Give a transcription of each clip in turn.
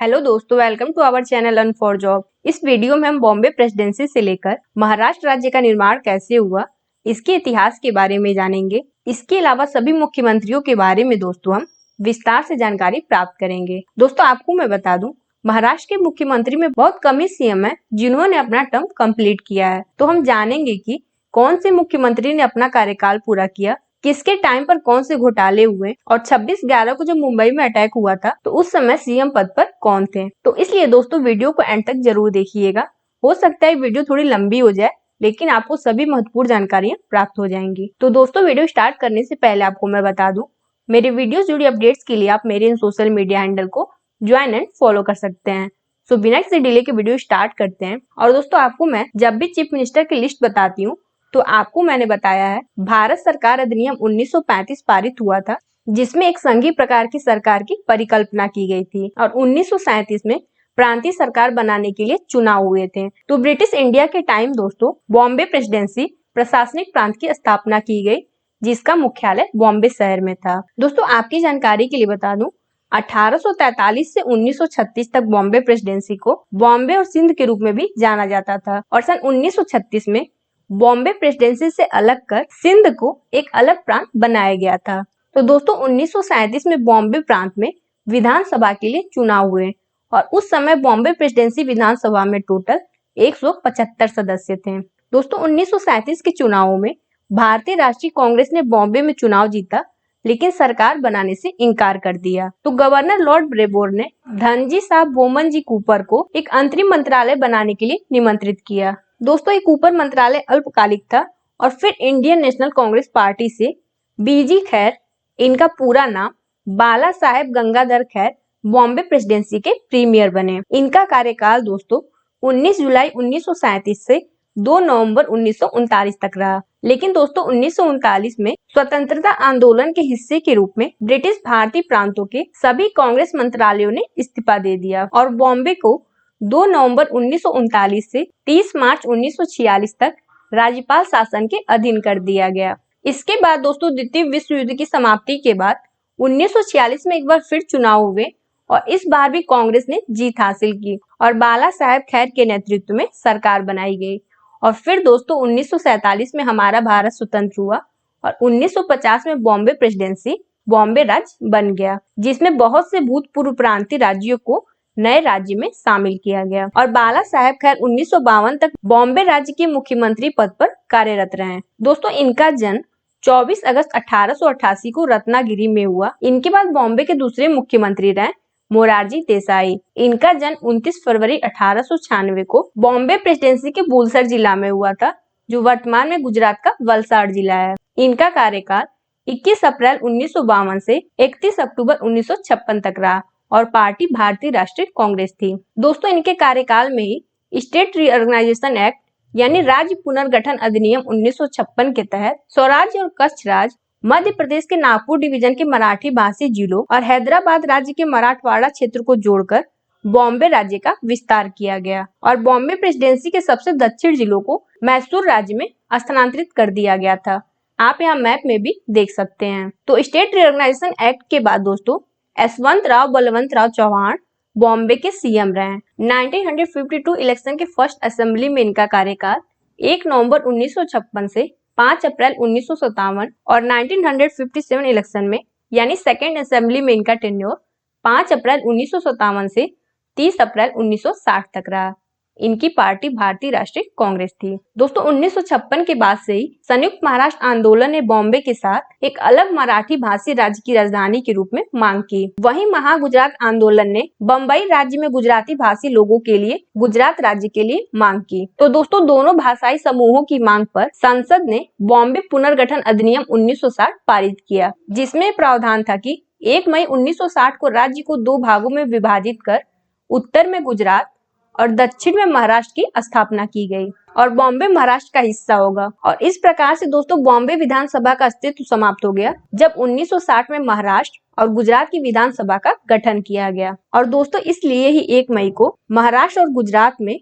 Hello दोस्तों, welcome to our channel earn for job. इस वीडियो में हम बॉम्बे प्रेसिडेंसी से लेकर महाराष्ट्र राज्य का निर्माण कैसे हुआ, इसके इतिहास के बारे में जानेंगे। इसके अलावा सभी मुख्यमंत्रियों के बारे में दोस्तों हम विस्तार से जानकारी प्राप्त करेंगे। दोस्तों आपको मैं बता दूं, महाराष्ट्र के मुख्यमंत्री में बहुत कम ही सीएम है जिन्होंने अपना टर्म कंप्लीट किया है। तो हम जानेंगे कि कौन से मुख्यमंत्री ने अपना कार्यकाल पूरा किया, किसके टाइम पर कौन से घोटाले हुए और 26/11 को जब मुंबई में अटैक हुआ था तो उस समय सीएम पद पर कौन थे। तो इसलिए दोस्तों वीडियो को एंड तक जरूर देखिएगा। हो सकता है वीडियो थोड़ी लंबी हो जाए, लेकिन आपको सभी महत्वपूर्ण जानकारियां प्राप्त हो जाएंगी। तो दोस्तों वीडियो स्टार्ट करने से पहले आपको मैं बता दूं, मेरे वीडियो जुड़ी अपडेट्स के लिए आप मेरे इन सोशल मीडिया हैंडल को ज्वाइन एंड फॉलो कर सकते हैं। सो बिना किसी डिले के वीडियो स्टार्ट करते हैं। और दोस्तों आपको मैं जब भी चीफ मिनिस्टर की लिस्ट बताती हूँ तो आपको मैंने बताया है भारत सरकार अधिनियम 1935 पारित हुआ था, जिसमें एक संघीय प्रकार की सरकार की परिकल्पना की गई थी और 1937 में प्रांतीय सरकार बनाने के लिए चुनाव हुए थे। तो ब्रिटिश इंडिया के टाइम दोस्तों बॉम्बे प्रेसिडेंसी प्रशासनिक प्रांत की स्थापना की गई, जिसका मुख्यालय बॉम्बे शहर में था। दोस्तों आपकी जानकारी के लिए बता दूं, 1843 से 1936 तक बॉम्बे प्रेसिडेंसी को बॉम्बे और सिंध के रूप में भी जाना जाता था और सन 1936 में बॉम्बे प्रेसिडेंसी से अलग कर सिंध को एक अलग प्रांत बनाया गया था। तो दोस्तों 1937 में बॉम्बे प्रांत में विधानसभा के लिए चुनाव हुए और उस समय बॉम्बे प्रेसिडेंसी विधानसभा में टोटल 175 सदस्य थे। दोस्तों 1937 के चुनावों में भारतीय राष्ट्रीय कांग्रेस ने बॉम्बे में चुनाव जीता, लेकिन सरकार बनाने से इनकार कर दिया। तो गवर्नर लॉर्ड ब्रेबोर ने धनजी साहब बोमन जी कूपर को एक अंतरिम मंत्रालय बनाने के लिए निमंत्रित किया। दोस्तों ये कूपर मंत्रालय अल्पकालिक था और फिर इंडियन नेशनल कांग्रेस पार्टी से बीजी खैर, इनका पूरा नाम बाला साहेब गंगाधर खैर, बॉम्बे प्रेसिडेंसी के प्रीमियर बने। इनका कार्यकाल दोस्तों 19 जुलाई 1937 से 2 नवंबर 1939 तक रहा। लेकिन दोस्तों 1939 में स्वतंत्रता आंदोलन के हिस्से के रूप में ब्रिटिश भारतीय प्रांतों के सभी कांग्रेस मंत्रालयों ने इस्तीफा दे दिया और बॉम्बे को 2 नवंबर 1939 से 30 मार्च 1946 तक राज्यपाल शासन के अधीन कर दिया गया। इसके बाद दोस्तों द्वितीय विश्व युद्ध की समाप्ति के बाद 1946 में एक बार फिर चुनाव हुए और इस बार भी कांग्रेस ने जीत हासिल की और बाला साहेब खैर के नेतृत्व में सरकार बनाई गई। और फिर दोस्तों 1947 में हमारा भारत स्वतंत्र हुआ और 1950 में बॉम्बे प्रेसिडेंसी बॉम्बे राज्य बन गया, जिसमें बहुत से भूतपूर्व प्रांतीय राज्यों को नए राज्य में शामिल किया गया और बाला साहेब खैर 1952 तक बॉम्बे राज्य के मुख्यमंत्री पद पर कार्यरत रहे। दोस्तों इनका जन्म 24 अगस्त 1888 को रत्नागिरी में हुआ। इनके बाद बॉम्बे के दूसरे मुख्यमंत्री रहे मोरारजी देसाई। इनका जन्म 29 फरवरी 1896 को बॉम्बे प्रेसिडेंसी के बुलसर जिला में हुआ था, जो वर्तमान में गुजरात का वलसाड़ जिला है। इनका कार्यकाल 21 अप्रैल 1952 से 31 अक्टूबर 1956 तक रहा और पार्टी भारतीय राष्ट्रीय कांग्रेस थी। दोस्तों इनके कार्यकाल में ही स्टेट रीऑर्गेनाइजेशन एक्ट यानी राज्य पुनर्गठन अधिनियम 1956 के तहत स्वराज्य और कच्छ राज्य, मध्य प्रदेश के नागपुर डिवीजन के मराठी भाषी जिलों और हैदराबाद राज्य के मराठवाड़ा क्षेत्र को जोड़कर बॉम्बे राज्य का विस्तार किया गया और बॉम्बे प्रेसिडेंसी के सबसे दक्षिण जिलों को मैसूर राज्य में स्थानांतरित कर दिया गया था। आप यहाँ मैप में भी देख सकते हैं। तो स्टेट रीऑर्गेनाइजेशन एक्ट के बाद दोस्तों यशवंतराव बलवंतराव चौहान बॉम्बे के सीएम रहे। 1952 इलेक्शन के फर्स्ट असेंबली में इनका कार्यकाल 1 नवंबर 1956 से 5 अप्रैल 1957 और 1957 इलेक्शन में यानी सेकेंड असेंबली में इनका टेन्योर 5 अप्रैल 1957 से 30 अप्रैल 1960 तक रहा। इनकी पार्टी भारतीय राष्ट्रीय कांग्रेस थी। दोस्तों 1956 के बाद से ही संयुक्त महाराष्ट्र आंदोलन ने बॉम्बे के साथ एक अलग मराठी भाषी राज्य की राजधानी के रूप में मांग की। वहीं महागुजरात आंदोलन ने बम्बई राज्य में गुजराती भाषी लोगों के लिए गुजरात राज्य के लिए मांग की। तो दोस्तों दोनों भाषाई समूहों की मांग पर संसद ने बॉम्बे पुनर्गठन अधिनियम 1960 पारित किया, जिसमें प्रावधान था कि 1 मई 1960 को राज्य को 2 भागों में विभाजित कर उत्तर में गुजरात और दक्षिण में महाराष्ट्र की स्थापना की गई और बॉम्बे महाराष्ट्र का हिस्सा होगा। और इस प्रकार से दोस्तों बॉम्बे विधानसभा का अस्तित्व समाप्त हो गया जब 1960 में महाराष्ट्र और गुजरात की विधानसभा का गठन किया गया। और दोस्तों इसलिए ही 1 मई को महाराष्ट्र और गुजरात में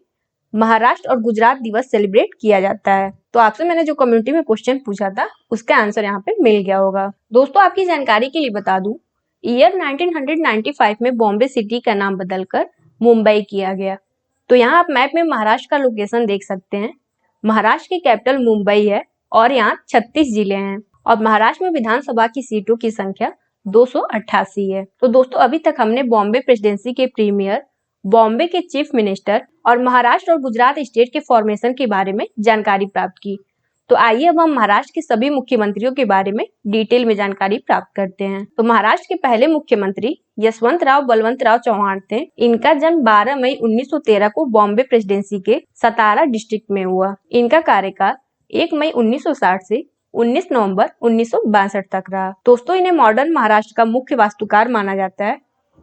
महाराष्ट्र और गुजरात दिवस सेलिब्रेट किया जाता है। तो आपसे मैंने जो कम्युनिटी में क्वेश्चन पूछा था उसका आंसर यहाँ पे मिल गया होगा। दोस्तों आपकी जानकारी के लिए बता दूं, ईयर 1995 में बॉम्बे सिटी का नाम बदलकर मुंबई किया गया। तो यहाँ आप मैप में महाराष्ट्र का लोकेशन देख सकते हैं। महाराष्ट्र की कैपिटल मुंबई है और यहाँ 36 जिले हैं और महाराष्ट्र में विधानसभा की सीटों की संख्या 288 है। तो दोस्तों अभी तक हमने बॉम्बे प्रेसिडेंसी के प्रीमियर, बॉम्बे के चीफ मिनिस्टर और महाराष्ट्र और गुजरात स्टेट के फॉर्मेशन के बारे में जानकारी प्राप्त की। तो आइए अब हम महाराष्ट्र के सभी मुख्यमंत्रियों के बारे में डिटेल में जानकारी प्राप्त करते हैं। तो महाराष्ट्र के पहले मुख्यमंत्री यशवंतराव बलवंतराव चौहान थे। इनका जन्म 12 मई 1913 को बॉम्बे प्रेसिडेंसी के सतारा डिस्ट्रिक्ट में हुआ। इनका कार्यकाल 1 मई 1960 से 19 नवंबर 1962 तक रहा। दोस्तों इन्हें मॉडर्न महाराष्ट्र का मुख्य वास्तुकार माना जाता है।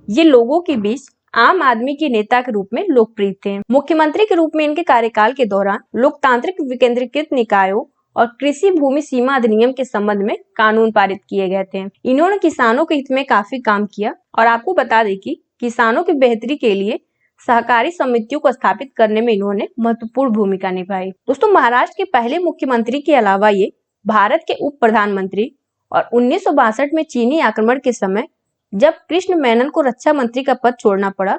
ये लोगों के बीच आम आदमी के नेता के रूप में लोकप्रिय थे। मुख्यमंत्री के रूप में इनके कार्यकाल के दौरान लोकतांत्रिक विकेंद्रीकृत निकायों और कृषि भूमि सीमा अधिनियम के संबंध में कानून पारित किए गए थे। इन्होंने किसानों के हित में काफी काम किया और आपको बता दें कि किसानों की बेहतरी के लिए सहकारी समितियों को स्थापित करने में इन्होंने महत्वपूर्ण भूमिका निभाई। दोस्तों महाराष्ट्र के पहले मुख्यमंत्री के अलावा ये भारत के उप प्रधानमंत्री और 1962 में चीनी आक्रमण के समय जब कृष्ण मेनन को रक्षा मंत्री का पद छोड़ना पड़ा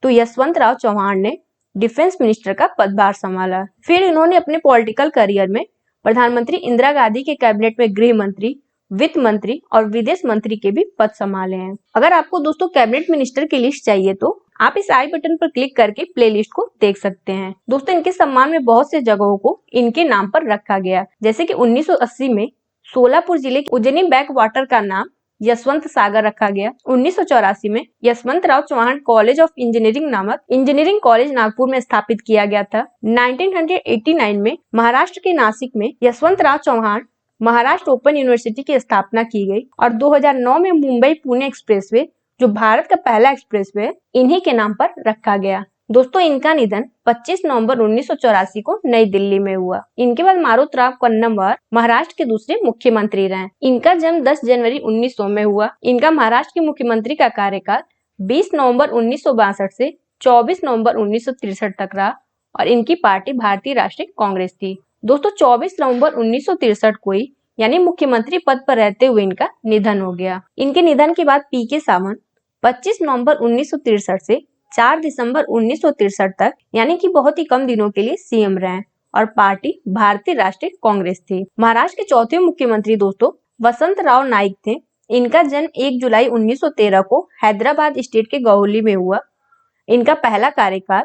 तो यशवंतराव चौहान ने डिफेंस मिनिस्टर का पदभार संभाला। फिर इन्होंने अपने पॉलिटिकल करियर में प्रधानमंत्री इंदिरा गांधी के कैबिनेट में गृह मंत्री, वित्त मंत्री और विदेश मंत्री के भी पद संभाले हैं। अगर आपको दोस्तों कैबिनेट मिनिस्टर की लिस्ट चाहिए तो आप इस आई बटन पर क्लिक करके प्लेलिस्ट को देख सकते हैं। दोस्तों इनके सम्मान में बहुत से जगहों को इनके नाम पर रखा गया, जैसे कि 1980 में सोलापुर जिले के उज्जैनी बैक वाटर का नाम यशवंत सागर रखा गया। 1984 में Yashwantrao Chavan college of engineering नामक इंजीनियरिंग कॉलेज नागपुर में स्थापित किया गया था। 1989 में महाराष्ट्र के नासिक में यशवंतराव चौहान महाराष्ट्र ओपन यूनिवर्सिटी की स्थापना की गई और 2009 में मुंबई पुणे एक्सप्रेसवे, जो भारत का पहला एक्सप्रेसवे, इन्हीं के नाम पर रखा गया। दोस्तों इनका निधन 25 नवंबर 1984 को नई दिल्ली में हुआ। इनके बाद मारुतराव कन्नमवार महाराष्ट्र के दूसरे मुख्यमंत्री रहे। इनका जन्म 10 जनवरी 1900 में हुआ। इनका महाराष्ट्र के मुख्यमंत्री का कार्यकाल 20 नवंबर 1962 से 24 नवंबर 1963 तक रहा और इनकी पार्टी भारतीय राष्ट्रीय कांग्रेस थी। दोस्तों 24 नवंबर 1963 को ही यानी मुख्यमंत्री पद पर रहते हुए इनका निधन हो गया। इनके निधन के बाद पी के सावंत 25 नवंबर 1963 से 4 दिसंबर 1963 तक यानी कि बहुत ही कम दिनों के लिए सीएम रहे और पार्टी भारतीय राष्ट्रीय कांग्रेस थी। महाराष्ट्र के चौथे मुख्यमंत्री दोस्तों वसंतराव नाइक थे। इनका जन्म 1 जुलाई 1913 को हैदराबाद स्टेट के गौहली में हुआ। इनका पहला कार्यकाल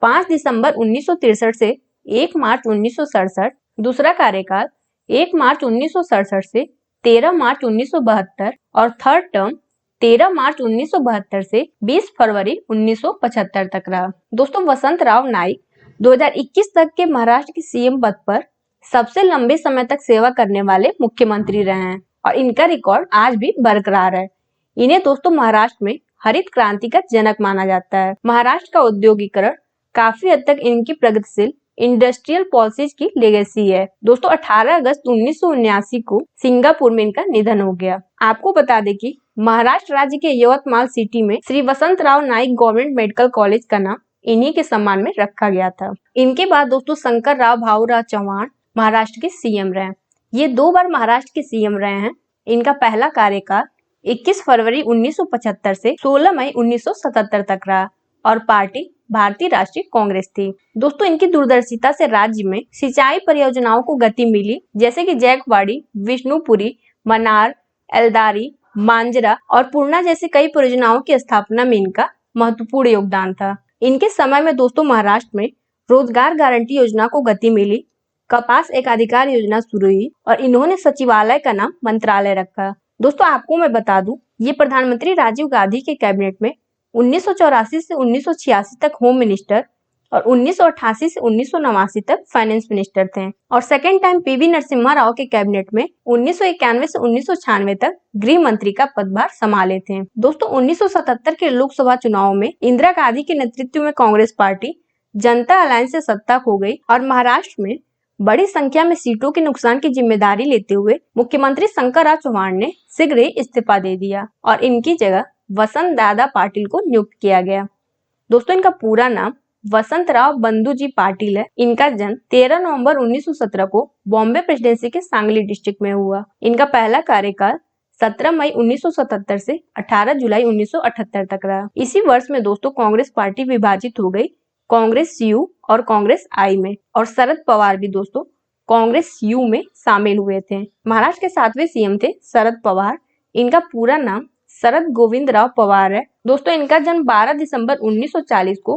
5 दिसंबर 1963 से 1 मार्च 1967, दूसरा कार्यकाल 1 मार्च 1967 से 13 मार्च 1972 और थर्ड टर्म 13 मार्च 1972 से 20 फरवरी 1975 तक रहा। दोस्तों वसंतराव नाइक 2021 तक के महाराष्ट्र के सीएम पद पर सबसे लंबे समय तक सेवा करने वाले मुख्यमंत्री रहे हैं और इनका रिकॉर्ड आज भी बरकरार है। इन्हें दोस्तों महाराष्ट्र में हरित क्रांति का जनक माना जाता है। महाराष्ट्र का औद्योगिकरण काफी हद तक इनकी प्रगतिशील इंडस्ट्रियल पॉलिसीज की लेगेसी है। दोस्तों 18 अगस्त 1979 को सिंगापुर में इनका निधन हो गया। आपको बता दें कि महाराष्ट्र राज्य के यवतमाल सिटी में Shri Vasantrao Naik government medical college का नाम इन्हीं के सम्मान में रखा गया था। इनके बाद दोस्तों शंकरराव भाऊराव चौहान महाराष्ट्र के सीएम रहे। ये 2 बार महाराष्ट्र के सीएम रहे हैं। इनका पहला कार्यकाल 21 फरवरी 1975 से 16 मई 1977 तक रहा और पार्टी भारतीय राष्ट्रीय कांग्रेस थी। दोस्तों इनकी दूरदर्शिता से राज्य में सिंचाई परियोजनाओं को गति मिली, जैसे कि जैकवाड़ी, विष्णुपुरी, मनार, एल्दारी, मांजरा और पूर्णा जैसी कई परियोजनाओं की स्थापना में इनका महत्वपूर्ण योगदान था। इनके समय में दोस्तों महाराष्ट्र में रोजगार गारंटी योजना को गति मिली, कपास एकाधिकार योजना शुरू हुई और इन्होंने सचिवालय का नाम मंत्रालय रखा। दोस्तों आपको मैं बता दूं, ये प्रधानमंत्री राजीव गांधी के कैबिनेट में 1984 से 1986 तक होम मिनिस्टर और 1988 से 1989 तक फाइनेंस मिनिस्टर थे और second time PV Narasimha Rao के कैबिनेट में 1991 से 1996 तक गृह मंत्री का पदभार संभाले थे। दोस्तों 1977 के लोकसभा चुनाव में इंदिरा गांधी के नेतृत्व में कांग्रेस पार्टी जनता अलायंस से सत्ता खो गई और महाराष्ट्र में बड़ी संख्या में सीटों के नुकसान की जिम्मेदारी लेते हुए मुख्यमंत्री शंकरराव चौहान ने शीघ्र ही इस्तीफा दे दिया और इनकी जगह वसंत दादा पाटिल को नियुक्त किया गया। दोस्तों इनका पूरा नाम वसंतराव बंधुजी पाटिल है। इनका जन्म 13 नवंबर 1917 को बॉम्बे प्रेसिडेंसी के सांगली डिस्ट्रिक्ट में हुआ। इनका पहला कार्यकाल 17 मई 1977 से 18 जुलाई 1978 तक रहा। इसी वर्ष में दोस्तों कांग्रेस पार्टी विभाजित हो गई कांग्रेस यू और कांग्रेस आई में, और शरद पवार भी दोस्तों कांग्रेस यू में शामिल हुए थे। महाराष्ट्र के 7वें सीएम थे शरद पवार। इनका पूरा नाम शरद गोविंद राव पवार है। दोस्तों इनका जन्म 12 दिसंबर 1940 को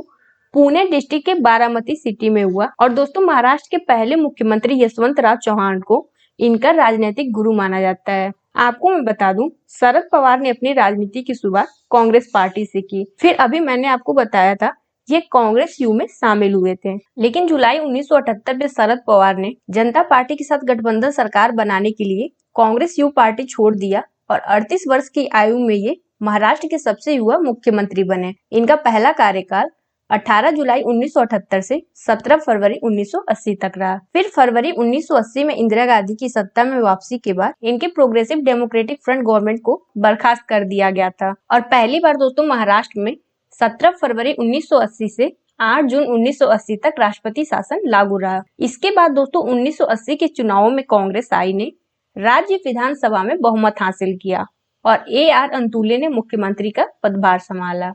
पुणे डिस्ट्रिक्ट के बारामती सिटी में हुआ। और दोस्तों महाराष्ट्र के पहले मुख्यमंत्री यशवंतराव चौहान को इनका राजनीतिक गुरु माना जाता है। आपको मैं बता दूं, शरद पवार ने अपनी राजनीति की शुरुआत कांग्रेस पार्टी से की। फिर अभी मैंने आपको बताया था ये कांग्रेस यू में शामिल हुए थे। लेकिन जुलाई 1978 में शरद पवार ने जनता पार्टी के साथ गठबंधन सरकार बनाने के लिए कांग्रेस यू पार्टी छोड़ दिया और 38 वर्ष की आयु में ये महाराष्ट्र के सबसे युवा मुख्यमंत्री बने। इनका पहला कार्यकाल 18 जुलाई 1978 से 17 फरवरी 1980 तक रहा। फिर फरवरी 1980 में इंदिरा गांधी की सत्ता में वापसी के बाद इनके प्रोग्रेसिव डेमोक्रेटिक फ्रंट गवर्नमेंट को बर्खास्त कर दिया गया था। और पहली बार दोस्तों महाराष्ट्र में 17 फरवरी 1980 से 8 जून 1980 तक राष्ट्रपति शासन लागू रहा। इसके बाद दोस्तों 1980 के चुनावों में कांग्रेस आई ने राज्य विधानसभा में बहुमत हासिल किया और AR अंतुले ने मुख्यमंत्री का पदभार संभाला।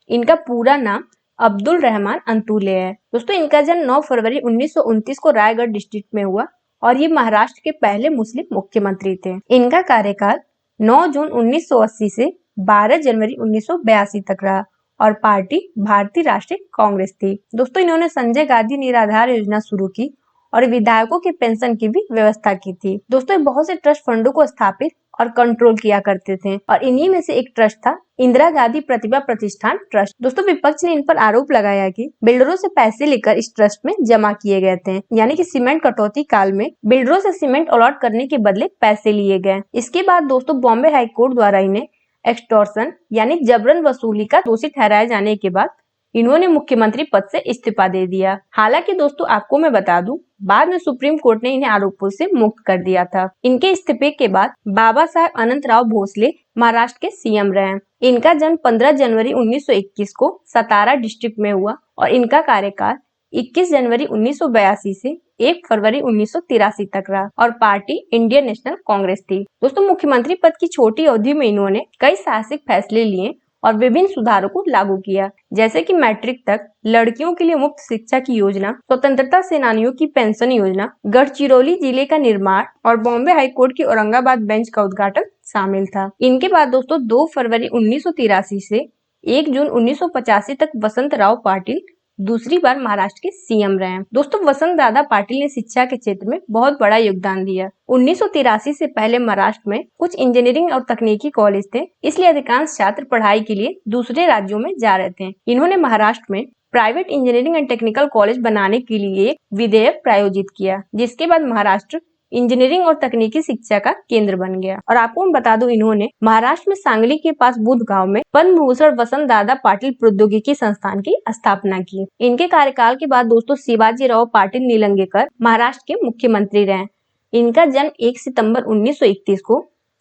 इनका पूरा नाम अब्दुल रहमान अंतुले है। दोस्तों इनका जन्म 9 फरवरी 1929 को रायगढ़ डिस्ट्रिक्ट में हुआ और ये महाराष्ट्र के पहले मुस्लिम मुख्यमंत्री थे। इनका कार्यकाल 9 जून 1980 से 12 जनवरी 1982 तक रहा और पार्टी भारतीय राष्ट्रीय कांग्रेस थी। दोस्तों इन्होंने संजय गांधी निराधार योजना शुरू की और विधायकों की पेंशन की भी व्यवस्था की थी। दोस्तों बहुत से ट्रस्ट फंडों को स्थापित और कंट्रोल किया करते थे और इन्हीं में से एक ट्रस्ट था इंदिरा गांधी प्रतिभा प्रतिष्ठान ट्रस्ट। दोस्तों विपक्ष ने इन पर आरोप लगाया कि बिल्डरों से पैसे लेकर इस ट्रस्ट में जमा किए गए थे, यानी कि सीमेंट कटौती काल में बिल्डरों से सीमेंट अलॉट करने के बदले पैसे लिए गए। इसके बाद दोस्तों बॉम्बे हाई कोर्ट द्वारा इन्हें एक्सटॉर्शन यानी जबरन वसूली का दोषी ठहराए जाने के बाद इन्होंने मुख्यमंत्री पद से इस्तीफा दे दिया। हालांकि दोस्तों आपको मैं बता दूं, बाद में सुप्रीम कोर्ट ने इन्हें आरोपों से मुक्त कर दिया था। इनके इस्तीफे के बाद बाबा साहेब अनंतराव भोसले महाराष्ट्र के सीएम रहे। इनका जन्म 15 जनवरी 1921 को सतारा डिस्ट्रिक्ट में हुआ और इनका कार्यकाल 21 जनवरी 1982 से 1 फरवरी 1983 तक रहा और पार्टी इंडियन नेशनल कांग्रेस थी। दोस्तों मुख्यमंत्री पद की छोटी अवधि में इन्होंने कई साहसिक फैसले लिए और विभिन्न सुधारों को लागू किया, जैसे कि मैट्रिक तक लड़कियों के लिए मुफ्त शिक्षा की योजना, स्वतंत्रता सेनानियों की पेंशन योजना, गढ़चिरौली जिले का निर्माण और बॉम्बे हाई कोर्ट की औरंगाबाद बेंच का उद्घाटन शामिल था। इनके बाद दोस्तों 2 फरवरी 1983 से 1 जून 1985 तक वसंत राव पाटिल दूसरी बार महाराष्ट्र के सीएम रहे। दोस्तों वसंत दादा पाटिल ने शिक्षा के क्षेत्र में बहुत बड़ा योगदान दिया। 1983 से पहले महाराष्ट्र में कुछ इंजीनियरिंग और तकनीकी कॉलेज थे, इसलिए अधिकांश छात्र पढ़ाई के लिए दूसरे राज्यों में जा रहे थे। इन्होंने महाराष्ट्र में private engineering and technical college बनाने के लिए एक विधेयक प्रायोजित किया, जिसके बाद महाराष्ट्र इंजीनियरिंग और तकनीकी शिक्षा का केंद्र बन गया। और आपको मैं बता दूं, इन्होंने महाराष्ट्र में सांगली के पास बुध गांव में पद्म भूषण वसंत दादा पाटिल प्रौद्योगिकी संस्थान की स्थापना की। इनके कार्यकाल के बाद दोस्तों शिवाजी राव पाटिल निलंगेकर महाराष्ट्र के मुख्यमंत्री रहे। इनका जन्म 1 सितंबर 1931 को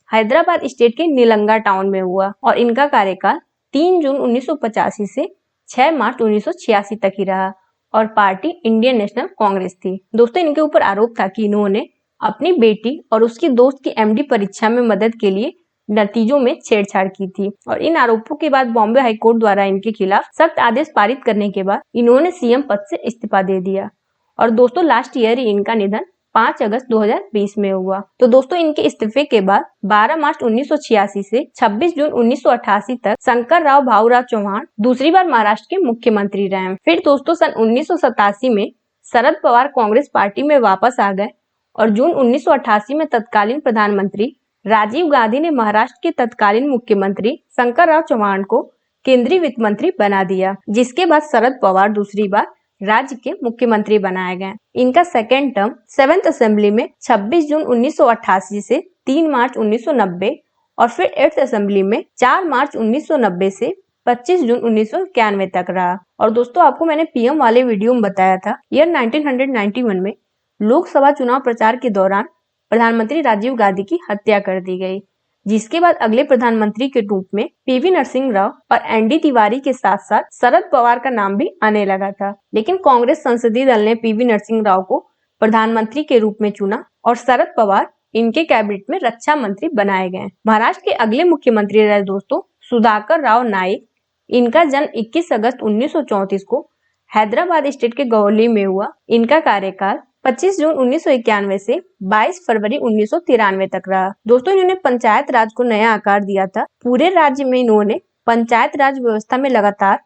हैदराबाद स्टेट के निलंगा टाउन में हुआ और इनका कार्यकाल 3 जून 1985 से 6 मार्च 1986 तक ही रहा और पार्टी इंडियन नेशनल कांग्रेस थी। दोस्तों इनके ऊपर आरोप था कि इन्होंने अपनी बेटी और उसकी दोस्त की MD परीक्षा में मदद के लिए नतीजों में छेड़छाड़ की थी और इन आरोपों के बाद बॉम्बे हाई कोर्ट द्वारा इनके खिलाफ सख्त आदेश पारित करने के बाद इन्होंने सीएम पद से इस्तीफा दे दिया और दोस्तों लास्ट ईयर ही इनका निधन 5 अगस्त 2020 में हुआ। तो दोस्तों इनके इस्तीफे के बाद 12 मार्च 1986 से 26 जून 1988 तक शंकर राव भाऊराव चौहान दूसरी बार महाराष्ट्र के मुख्यमंत्री रहे। फिर दोस्तों सन 1987 में शरद पवार कांग्रेस पार्टी में वापस आ गए और जून 1988 में तत्कालीन प्रधानमंत्री राजीव गांधी ने महाराष्ट्र के तत्कालीन मुख्यमंत्री शंकर राव चौहान को केंद्रीय वित्त मंत्री बना दिया, जिसके बाद शरद पवार दूसरी बार राज्य के मुख्यमंत्री बनाए गए। इनका सेकेंड टर्म 7th असेंबली में 26 जून 1988 से 3 मार्च 1990 और फिर 8th असेंबली में 4 मार्च 1990 से 25 जून 1991 तक रहा। और दोस्तों आपको मैंने PM वाले वीडियो में बताया था, ईयर 1991 में लोकसभा चुनाव प्रचार के दौरान प्रधानमंत्री राजीव गांधी की हत्या कर दी गई, जिसके बाद अगले प्रधानमंत्री के रूप में PV नरसिंह राव और ND तिवारी के साथ साथ शरद पवार का नाम भी आने लगा था। लेकिन कांग्रेस संसदीय दल ने PV नरसिंह राव को प्रधानमंत्री के रूप में चुना और शरद पवार इनके कैबिनेट में रक्षा मंत्री बनाए गए। महाराष्ट्र के अगले मुख्यमंत्री रहे दोस्तों सुधाकर राव नाईक। इनका जन्म 21 अगस्त 1934 को हैदराबाद स्टेट के गौली में हुआ। इनका कार्यकाल 25 जून 1991 से 22 फरवरी 1993 तक रहा। दोस्तों इन्होंने पंचायत राज को नया आकार दिया था। पूरे राज्य में इन्होंने पंचायत राज व्यवस्था में लगातार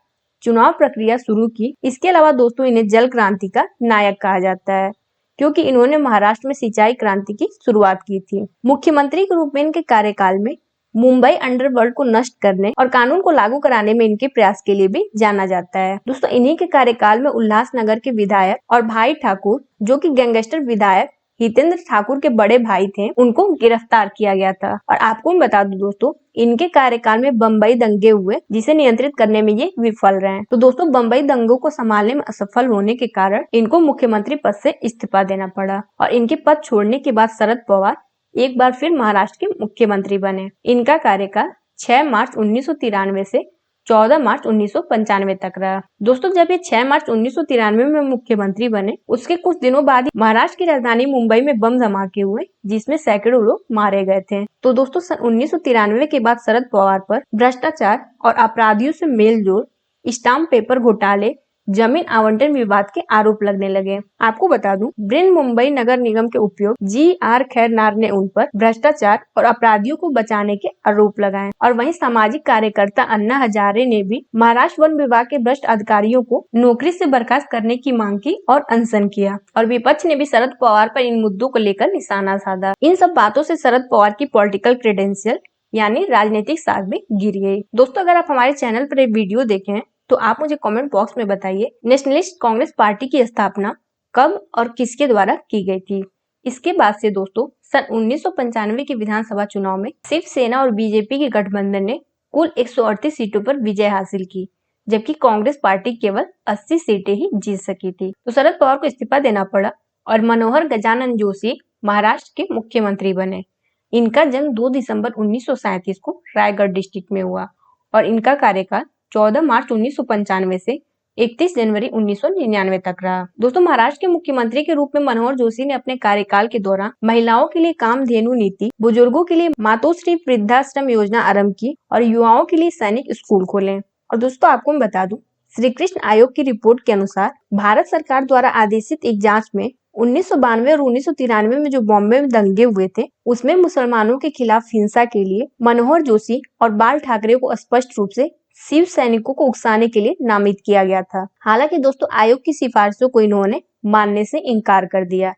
चुनाव प्रक्रिया शुरू की। इसके अलावा दोस्तों इन्हें जल क्रांति का नायक कहा जाता है, क्योंकि इन्होंने महाराष्ट्र में सिंचाई क्रांति की शुरुआत की थी। मुख्यमंत्री के रूप में इनके कार्यकाल में मुंबई अंडरवर्ल्ड को नष्ट करने और कानून को लागू कराने में इनके प्रयास के लिए भी जाना जाता है। दोस्तों इन्हीं के कार्यकाल में उल्लासनगर के विधायक और भाई ठाकुर, जो कि गैंगस्टर विधायक हितेंद्र ठाकुर के बड़े भाई थे, उनको गिरफ्तार किया गया था। और आपको मैं बता दूं दोस्तों, इनके कार्यकाल में बम्बई दंगे हुए, जिसे नियंत्रित करने में ये विफल रहे। तो दोस्तों बम्बई दंगों को संभालने में असफल होने के कारण इनको मुख्यमंत्री पद से इस्तीफा देना पड़ा और इनके पद छोड़ने के बाद शरद पवार एक बार फिर महाराष्ट्र के मुख्यमंत्री बने। इनका कार्यकाल 6 मार्च 1993 से 14 मार्च 1995 तक रहा। दोस्तों जब ये 6 मार्च 1993 में मुख्यमंत्री बने, उसके कुछ दिनों बाद ही महाराष्ट्र की राजधानी मुंबई में बम धमाके हुए, जिसमें सैकड़ों लोग मारे गए थे। तो दोस्तों सन 1993 के बाद शरद पवार पर भ्रष्टाचार और अपराधियों से मेलजोल, स्टाम्प पेपर घोटाले, जमीन आवंटन विवाद के आरोप लगने लगे। आपको बता दूं, बृहन मुंबई नगर निगम के उपयोग जी.आर. खैरनार ने उन पर भ्रष्टाचार और अपराधियों को बचाने के आरोप लगाए। और वहीं सामाजिक कार्यकर्ता अन्ना हजारे ने भी महाराष्ट्र वन विभाग के भ्रष्ट अधिकारियों को नौकरी से बर्खास्त करने की मांग की और अनशन किया। और विपक्ष ने भी शरद पवार पर इन मुद्दों को लेकर निशाना साधा। इन सब बातों से शरद पवार की पॉलिटिकल क्रेडेंशियल यानी राजनीतिक साख भी गिर गई। दोस्तों अगर आप हमारे चैनल पर वीडियो देखें तो आप मुझे कमेंट बॉक्स में बताइए, नेशनलिस्ट कांग्रेस पार्टी की स्थापना कब और किसके द्वारा की गई थी। इसके बाद से दोस्तों सन 1995 के विधानसभा चुनाव में शिवसेना और बीजेपी के गठबंधन ने कुल 138 सीटों पर विजय हासिल की, जबकि कांग्रेस पार्टी केवल 80 सीटें ही जीत सकी थी। तो शरद पवार को इस्तीफा देना पड़ा और मनोहर गजानन जोशी महाराष्ट्र के मुख्यमंत्री बने। इनका जन्म 2 दिसंबर 1937 को रायगढ़ डिस्ट्रिक्ट में हुआ और इनका कार्यकाल 14 मार्च 1995 से 31 जनवरी 1999 तक रहा। दोस्तों महाराष्ट्र के मुख्यमंत्री के रूप में मनोहर जोशी ने अपने कार्यकाल के दौरान महिलाओं के लिए कामधेनु नीति, बुजुर्गों के लिए मातोश्री वृद्धाश्रम योजना आरंभ की और युवाओं के लिए सैनिक स्कूल खोले। और दोस्तों आपको मैं बता दूं, श्री कृष्ण आयोग की रिपोर्ट के अनुसार भारत सरकार द्वारा आदेशित एक जाँच में 1992 और 1993 में जो बॉम्बे में दंगे हुए थे, उसमें मुसलमानों के खिलाफ हिंसा के लिए मनोहर जोशी और बाल ठाकरे को स्पष्ट रूप से शिव सैनिकों को उकसाने के लिए नामित किया गया था। हालांकि दोस्तों आयोग की सिफारिशों को इन्होंने मानने से इनकार कर दिया।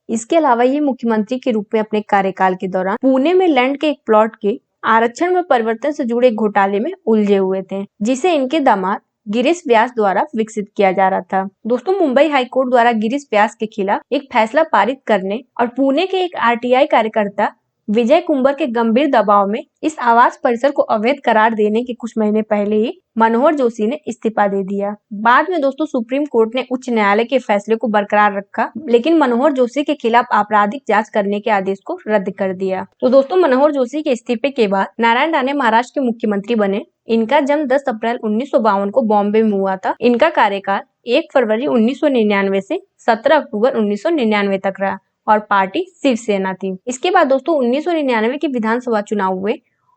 इसके अलावा ये मुख्यमंत्री के रूप में अपने कार्यकाल के दौरान पुणे में लैंड के एक प्लॉट के आरक्षण में परिवर्तन से जुड़े घोटाले में उलझे हुए थे, जिसे इनके दामाद गिरीश व्यास द्वारा विकसित किया जा रहा था। दोस्तों मुंबई हाईकोर्ट द्वारा गिरीश व्यास के खिलाफ एक फैसला पारित करने और पुणे के एक आरटीआई कार्यकर्ता विजय कुंबर के गंभीर दबाव में इस आवास परिसर को अवैध करार देने के कुछ महीने पहले ही मनोहर जोशी ने इस्तीफा दे दिया। बाद में दोस्तों सुप्रीम कोर्ट ने उच्च न्यायालय के फैसले को बरकरार रखा, लेकिन मनोहर जोशी के खिलाफ आपराधिक जांच करने के आदेश को रद्द कर दिया। तो दोस्तों मनोहर जोशी के इस्तीफे के बाद नारायण राणे महाराष्ट्र के मुख्यमंत्री बने। इनका जन्म 10 अप्रैल 1952 को बॉम्बे में हुआ था। इनका कार्यकाल 1 फरवरी 1999 से 17 अक्टूबर 1999 तक रहा और पार्टी शिवसेना थी। इसके बाद दोस्तों 1999 के विधानसभा चुनाव हुए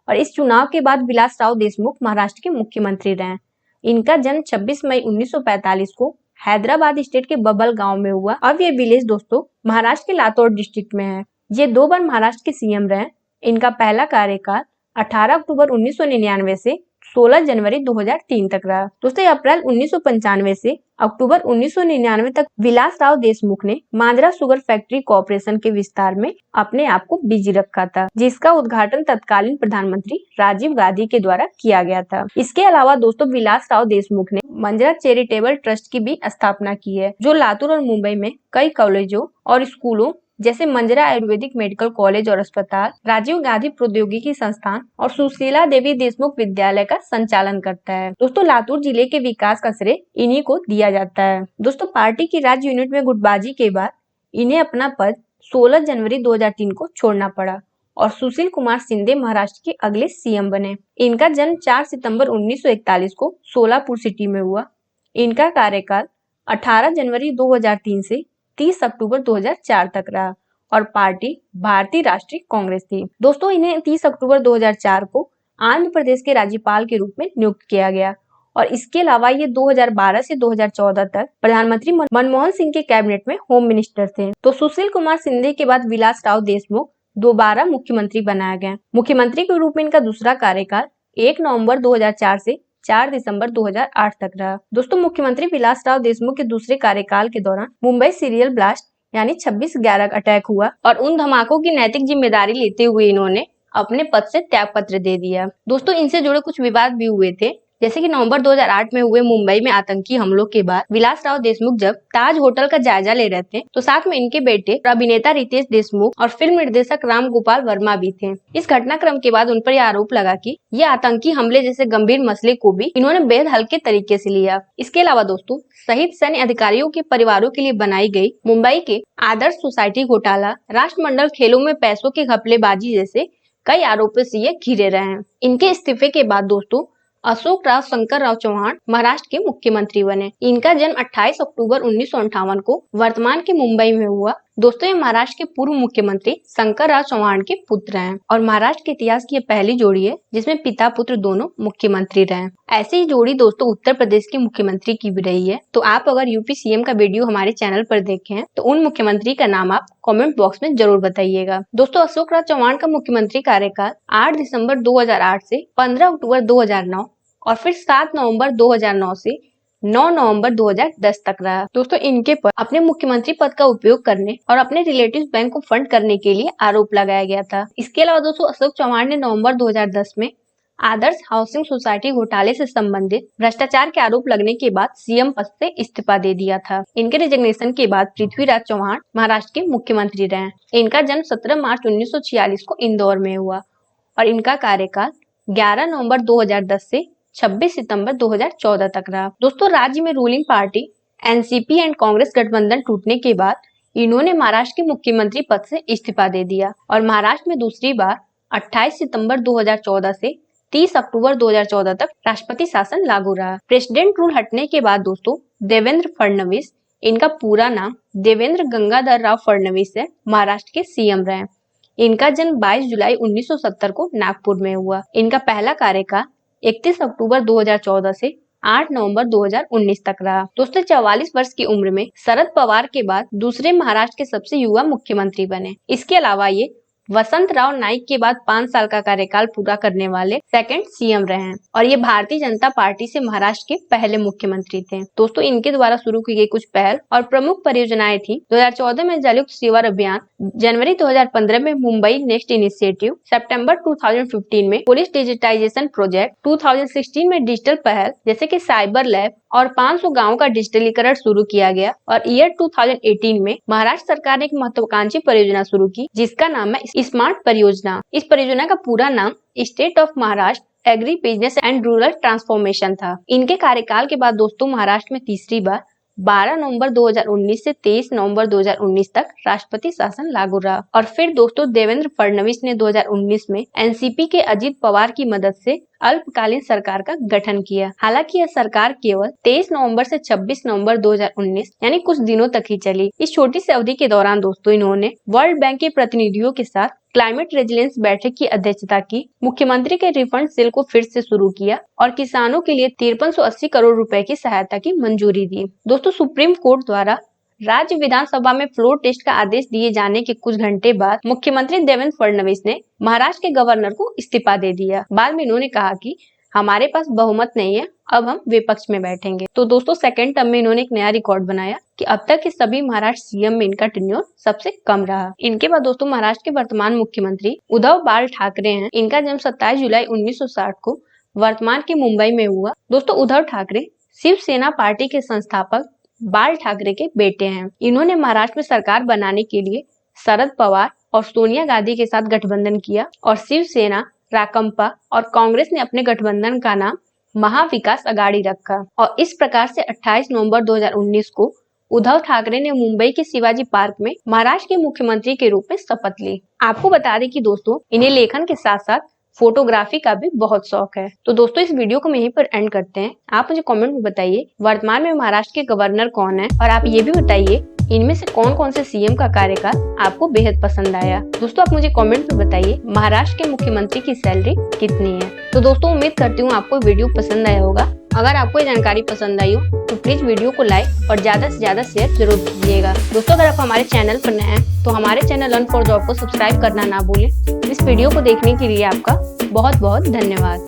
और इस चुनाव के बाद विलासराव देशमुख महाराष्ट्र के मुख्यमंत्री रहे। इनका जन्म 26 मई 1945 को हैदराबाद स्टेट के बबल गांव में हुआ। अब ये विलेज दोस्तों महाराष्ट्र के लातूर डिस्ट्रिक्ट में है। ये 2 बार महाराष्ट्र के सीएम रहे। इनका पहला कार्यकाल 18 अक्टूबर 1999 से 16 जनवरी 2003 तक रहा। दोस्तों अप्रैल 1995 से अक्टूबर 1999 तक विलासराव देशमुख ने मांजरा शुगर फैक्ट्री कॉर्पोरेशन के विस्तार में अपने आप को बिजी रखा था, जिसका उद्घाटन तत्कालीन प्रधानमंत्री राजीव गांधी के द्वारा किया गया था। इसके अलावा दोस्तों विलासराव देशमुख ने मंजरा चैरिटेबल ट्रस्ट की भी स्थापना की है, जो लातूर और मुंबई में कई कॉलेजों और स्कूलों जैसे मंजरा आयुर्वेदिक मेडिकल कॉलेज और अस्पताल, राजीव गांधी प्रौद्योगिकी संस्थान और सुशीला देवी देशमुख विद्यालय का संचालन करता है। दोस्तों लातूर जिले के विकास का श्रेय इन्हीं को दिया जाता है। दोस्तों पार्टी की राज्य यूनिट में गुटबाजी के बाद इन्हें अपना पद 16 जनवरी 2003 को छोड़ना पड़ा और सुशील कुमार शिंदे महाराष्ट्र के अगले सीएम बने। इनका जन्म 4 सितंबर 1941 को सोलापुर सिटी में हुआ। इनका कार्यकाल 18 जनवरी 2003 से 30 अक्टूबर 2004 तक रहा और पार्टी भारतीय राष्ट्रीय कांग्रेस थी। दोस्तों इन्हें 30 अक्टूबर 2004 को आंध्र प्रदेश के राज्यपाल के रूप में नियुक्त किया गया और इसके अलावा ये 2012 से 2014 तक प्रधानमंत्री मनमोहन सिंह के कैबिनेट में होम मिनिस्टर थे। तो सुशील कुमार शिंदे के बाद विलासराव देशमुख दोबारा मुख्यमंत्री बनाया गया। मुख्यमंत्री के रूप में इनका दूसरा कार्यकाल 1 नवंबर 2004 से 4 दिसंबर 2008 तक रहा। दोस्तों मुख्यमंत्री विलासराव देशमुख के दूसरे कार्यकाल के दौरान मुंबई सीरियल ब्लास्ट यानी 26/11 अटैक हुआ और उन धमाकों की नैतिक जिम्मेदारी लेते हुए इन्होंने अपने पद से त्यागपत्र दे दिया। दोस्तों इनसे जुड़े कुछ विवाद भी हुए थे, जैसे कि नवंबर 2008 में हुए मुंबई में आतंकी हमलों के बाद विलासराव देशमुख जब ताज होटल का जायजा ले रहे थे तो साथ में इनके बेटे अभिनेता रितेश देशमुख और फिल्म निर्देशक राम गोपाल वर्मा भी थे। इस घटनाक्रम के बाद उन पर यह आरोप लगा कि ये आतंकी हमले जैसे गंभीर मसले को भी इन्होंने बेहद हल्के तरीके से लिया। इसके अलावा दोस्तों शहीद सैन्य अधिकारियों के परिवारों के लिए बनाई गई मुंबई के आदर्श सोसाइटी घोटाला, राष्ट्रमंडल खेलों में पैसों की घपलेबाजी जैसे कई आरोपों से ये घिरे रहे हैं। इनके इस्तीफे के बाद दोस्तों अशोक राव शंकरराव चौहान महाराष्ट्र के मुख्यमंत्री बने। इनका जन्म 28 अक्टूबर 1958 को वर्तमान के मुंबई में हुआ। दोस्तों ये महाराष्ट्र के पूर्व मुख्यमंत्री शंकरराव चौहान के पुत्र हैं और महाराष्ट्र के इतिहास की यह पहली जोड़ी है जिसमें पिता पुत्र दोनों मुख्यमंत्री रहे। ऐसी ही जोड़ी दोस्तों उत्तर प्रदेश के मुख्यमंत्री की भी रही है। तो आप अगर यूपी सीएम का वीडियो हमारे चैनल पर देखे हैं तो उन मुख्यमंत्री का नाम आप कमेंट बॉक्स में जरूर बताइएगा। दोस्तों अशोक राव चौहान का मुख्यमंत्री कार्यकाल 8 दिसंबर 2008 से 15 अक्टूबर 2009 और फिर 7 नवंबर 2009 से 9 नवंबर 2010 तक रहा। दोस्तों इनके पर अपने मुख्यमंत्री पद का उपयोग करने और अपने रिलेटिव बैंक को फंड करने के लिए आरोप लगाया गया था। इसके अलावा दोस्तों अशोक चौहान ने नवंबर 2010 में आदर्श हाउसिंग सोसाइटी घोटाले से संबंधित भ्रष्टाचार के आरोप लगने के बाद सीएम पद से इस्तीफा दे दिया था। इनके रिजिग्नेशन के बाद पृथ्वीराज चौहान महाराष्ट्र के मुख्यमंत्री रहे। इनका जन्म 17 मार्च 1946 को इंदौर में हुआ और इनका कार्यकाल 11 नवंबर 2010 से 26 सितंबर 2014 तक रहा। दोस्तों राज्य में ruling party NCP and Congress गठबंधन टूटने के बाद इन्होंने महाराष्ट्र के मुख्यमंत्री पद से इस्तीफा दे दिया और महाराष्ट्र में दूसरी बार 28 सितंबर 2014 से 30 अक्टूबर 2014 तक राष्ट्रपति शासन लागू रहा। प्रेसिडेंट रूल हटने के बाद दोस्तों देवेंद्र फडणवीस, इनका पूरा नाम देवेंद्र गंगाधर राव फडणवीस है, महाराष्ट्र के सीएम रहे। इनका जन्म 22 जुलाई 1970 को नागपुर में हुआ। इनका पहला कार्यकाल 31 अक्टूबर 2014 से 8 नवंबर 2019 तक रहा। दोस्तों 44 वर्ष की उम्र में शरद पवार के बाद दूसरे महाराष्ट्र के सबसे युवा मुख्यमंत्री बने। इसके अलावा ये वसंत राव नाइक के बाद 5 साल का कार्यकाल पूरा करने वाले सेकंड सीएम रहे हैं और ये भारतीय जनता पार्टी से महाराष्ट्र के पहले मुख्यमंत्री थे। दोस्तों इनके द्वारा शुरू की गई कुछ पहल और प्रमुख परियोजनाएं थी 2014 में जलयुक्त शिविर अभियान, जनवरी 2015 में मुंबई नेक्स्ट इनिशिएटिव, सितंबर 2015 में पुलिस डिजिटाइजेशन प्रोजेक्ट, 2016 में डिजिटल पहल जैसे कि साइबर लैब और 500 गाँव का डिजिटलीकरण शुरू किया गया और ईयर 2018 में महाराष्ट्र सरकार ने एक महत्वाकांक्षी परियोजना शुरू की जिसका नाम है स्मार्ट परियोजना। इस परियोजना का पूरा नाम state of Maharashtra agri business and rural transformation था। इनके कार्यकाल के बाद दोस्तों महाराष्ट्र में तीसरी बार 12 नवंबर 2019 से 23 नवंबर 2019 तक राष्ट्रपति शासन लागू रहा और फिर दोस्तों देवेंद्र फडणवीस ने 2019 में एनसीपी के अजित पवार की मदद से अल्पकालीन सरकार का गठन किया। हालांकि यह सरकार केवल 23 नवंबर से 26 नवंबर 2019 यानी कुछ दिनों तक ही चली। इस छोटी सी अवधि के दौरान दोस्तों इन्होंने वर्ल्ड बैंक के प्रतिनिधियों के साथ क्लाइमेट रेजिलियंस बैठक की अध्यक्षता की, मुख्यमंत्री के रिफंड सेल को फिर से शुरू किया और किसानों के लिए 5380 करोड़ रुपए की सहायता की मंजूरी दी। दोस्तों सुप्रीम कोर्ट द्वारा राज्य विधानसभा में फ्लोर टेस्ट का आदेश दिए जाने के कुछ घंटे बाद मुख्यमंत्री देवेंद्र फडणवीस ने महाराष्ट्र के गवर्नर को इस्तीफा दे दिया। बाद में इन्होंने कहा कि हमारे पास बहुमत नहीं है, अब हम विपक्ष में बैठेंगे। तो दोस्तों सेकंड टर्म में इन्होंने एक नया रिकॉर्ड बनाया कि अब तक के सभी महाराष्ट्र सीएम में इनका टेन्योर सबसे कम रहा। इनके बाद दोस्तों महाराष्ट्र के वर्तमान मुख्यमंत्री उद्धव बाल ठाकरे हैं। इनका जन्म 27 जुलाई 1960 को वर्तमान के मुंबई में हुआ। दोस्तों उद्धव ठाकरे शिवसेना पार्टी के संस्थापक बाल ठाकरे के बेटे हैं। इन्होंने महाराष्ट्र में सरकार बनाने के लिए शरद पवार और सोनिया गांधी के साथ गठबंधन किया और शिवसेना, राकंपा और कांग्रेस ने अपने गठबंधन का नाम महाविकास अघाड़ी रखा और इस प्रकार से 28 नवंबर 2019 को उद्धव ठाकरे ने मुंबई के शिवाजी पार्क में महाराष्ट्र के मुख्यमंत्री के रूप में शपथ ली। आपको बता दें कि दोस्तों इन्हें लेखन के साथ साथ फोटोग्राफी का भी बहुत शौक है। तो दोस्तों इस वीडियो को हम यहीं पर एंड करते हैं। आप मुझे कमेंट में बताइए वर्तमान में महाराष्ट्र के गवर्नर कौन है और आप ये भी बताइए इनमें से कौन कौन से सीएम का कार्यकाल आपको बेहद पसंद आया। दोस्तों आप मुझे कमेंट में बताइए महाराष्ट्र के मुख्यमंत्री की सैलरी कितनी है। तो दोस्तों उम्मीद करती हूँ आपको वीडियो पसंद आया होगा। अगर आपको ये जानकारी पसंद आई हो तो प्लीज वीडियो को लाइक और ज्यादा से ज्यादा शेयर जरूर कीजिएगा। दोस्तों अगर आप हमारे चैनल पर नए हैं तो हमारे चैनल लर्न फॉर जॉब को सब्सक्राइब करना ना भूलें। इस वीडियो को देखने के लिए आपका बहुत बहुत धन्यवाद।